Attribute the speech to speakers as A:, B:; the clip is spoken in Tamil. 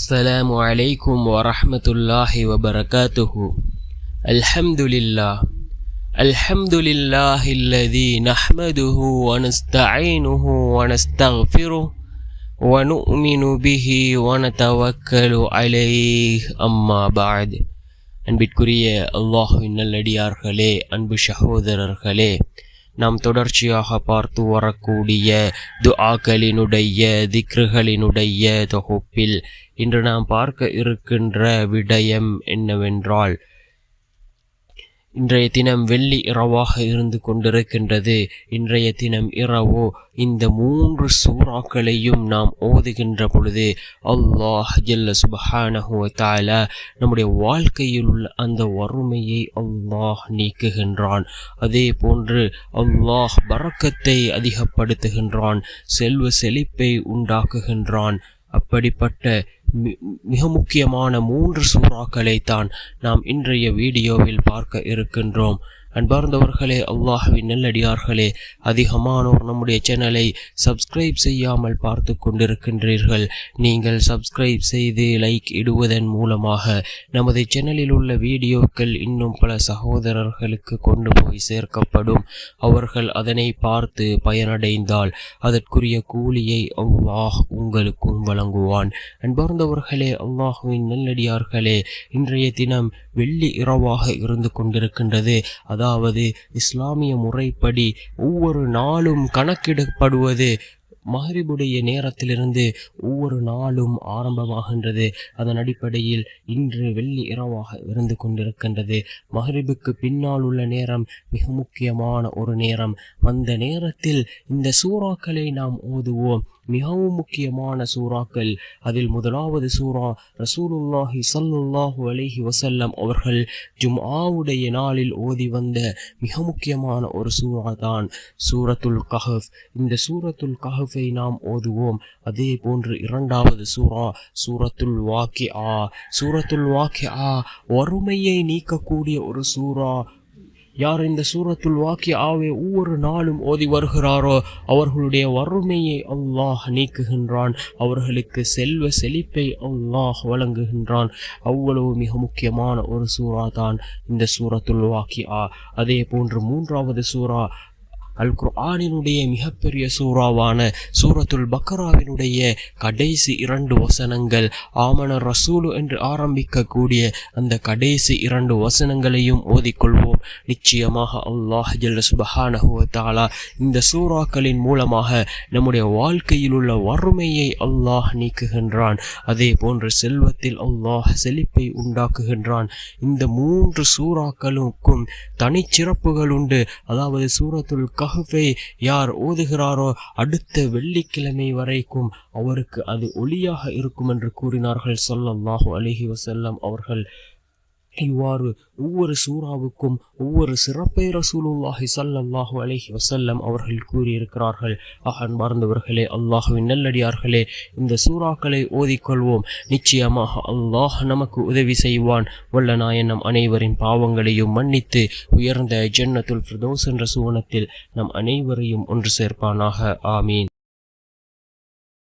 A: السلام عليكم ورحمة الله وبركاته. الحمد لله الذي نحمده ونستعينه ونستغفره ونؤمن به ونتوكل عليه أما بعد. அன்பிற்குரிய அல்லாஹ்வின் நல்லடியார்களே, அன்பு சகோதரர்களே, நாம் தொடர்ச்சியாக பார்த்து வரக்கூடிய துஆக்களினுடைய திக்ருகளினுடைய தொகுப்பில் இன்று நாம் பார்க்க இருக்கின்ற விடயம் என்னவென்றால், இன்றைய தினம் வெள்ளி இரவாக இருந்து கொண்டிருக்கின்றது. இன்றைய தினம் இரவு இந்த 3 சூறாக்களையும் நாம் ஓதுகின்ற பொழுது அல்லாஹ் ஜல்ல சுப்ஹானஹு வ தஆலா நம்முடைய வாழ்க்கையில் உள்ள அந்த வறுமையை அல்லாஹ் நீக்குகின்றான். அதே போன்று அல்லாஹ் பரக்கத்தை அதிகப்படுத்துகின்றான், செல்வ செழிப்பை உண்டாக்குகின்றான். அப்படிப்பட்ட மிக முக்கியமான 3 சூறாக்களை தான் நாம் இன்றைய வீடியோவில் பார்க்க இருக்கின்றோம். அன்பார்ந்தவர்களே, அல்லாஹ்வின் நல்லடியார்களே, அதிகமானோர் நம்முடைய சேனலை சப்ஸ்கிரைப் செய்யாமல் பார்த்து கொண்டிருக்கின்றீர்கள். நீங்கள் சப்ஸ்கிரைப் செய்து லைக் இடுவதன் மூலமாக நமது சேனலில் உள்ள வீடியோக்கள் இன்னும் பல சகோதரர்களுக்கு கொண்டு போய் சேர்க்கப்படும். அவர்கள் அதனை பார்த்து பயனடைந்தால் அதற்குரிய கூலியை அல்லாஹ் உங்களுக்கும் வழங்குவான். அன்பார்ந்தவர்களே, அல்லாஹ்வின் நல்லடியார்களே, இன்றைய தினம் வெள்ளி இரவாக இருந்து கொண்டிருக்கின்றது. அதாவது இஸ்லாமிய முறைப்படி ஒவ்வொரு நாளும் கணக்கிடப்படுவது மஹ்ரிபுடைய நேரத்திலிருந்து ஒவ்வொரு நாளும் ஆரம்பமாகின்றது. அதன் அடிப்படையில் இன்று வெள்ளி இரவாக இருந்து கொண்டிருக்கின்றது. மஹ்ரிபுக்கு பின்னால் உள்ள நேரம் மிக முக்கியமான ஒரு நேரம். அந்த நேரத்தில் இந்த சூறாக்களை நாம் ஓதுவோம். மிகவும் முக்கியமான சூறாக்கள். அதில் முதலாவது சூறா ரசூலுல்லாஹி ஸல்லல்லாஹு அலைஹி வஸல்லம் அவர்கள் ஜும்ஆவுடைய நாளில் ஓதி வந்த மிக முக்கியமான ஒரு சூறா தான் சூரத்துல் கஹஃப். இந்த சூரத்துல் கஹஃபை நாம் ஓதுவோம். அதே போன்று இரண்டாவது சூறா சூரத்துல் வாக்கிஆ. சூரத்துல் வாக்கிஆ வறுமையை நீக்கக்கூடிய ஒரு சூறா. யார் இந்த சூரத்துல் வாக்கிஆவை ஒவ்வொரு நாளும் ஓதி வருகிறாரோ அவர்களுடைய வறுமையை அல்லாஹ் நீக்குகின்றான், அவர்களுக்கு செல்வ செழிப்பை அல்லாஹ் வழங்குகின்றான். அவ்வளவு மிக முக்கியமான ஒரு சூறா தான் இந்த சூரத்துல் வாக்கிஆ. அதே போன்று மூன்றாவது சூறா அல் குர்ஆனினுடைய மிகப்பெரிய சூறாவான சூரத்துல் பக்கராவினுடைய கடைசி 2 வசனங்கள், ஆமன ரசூலு என்று ஆரம்பிக்கக்கூடிய அந்த கடைசி 2 வசனங்களையும் ஓதிக்கொள்வோம். நிச்சயமாக அல்லாஹ் ஜல்ல சுப்ஹானஹு வ தஆலா இந்த சூறாக்களின் மூலமாக நம்முடைய வாழ்க்கையில் உள்ள வறுமையை அல்லாஹ் நீக்குகின்றான். அதே போன்று செல்வத்தில் அல்லாஹ் செழிப்பை உண்டாக்குகின்றான். இந்த 3 சூறாக்களுக்கும் தனிச்சிறப்புகள் உண்டு. அதாவது சூரத்துல் கஹஃபை யார் ஓதுகிறாரோ அடுத்த வெள்ளிக்கிழமை வரைக்கும் அவருக்கு அது ஒளியாக இருக்கும் என்று கூறினார்கள் ஸல்லல்லாஹு அலைஹி வஸல்லம் அவர்கள். இவ்வாறு ஒவ்வொரு சூறாவுக்கும் ஒவ்வொரு சிறப்பை ரசூலுல்லாஹி ஸல்லல்லாஹு அலைஹி வஸல்லம் அவர்கள் கூறியிருக்கிறார்கள். அன்பார்ந்தவர்களே, அல்லாஹ்வின் நல்லடியார்களே, இந்த சூறாக்களை ஓதிக்கொள்வோம். நிச்சயமாக அல்லாஹ் நமக்கு உதவி செய்வான். வல்ல நாயன் நம் அனைவரின் பாவங்களையும் மன்னித்து உயர்ந்த ஜன்னத்துல் ஃபிர்தௌஸ் என்ற சுவனத்தில் நம் அனைவரையும் ஒன்று சேர்ப்பானாக. ஆமீன்.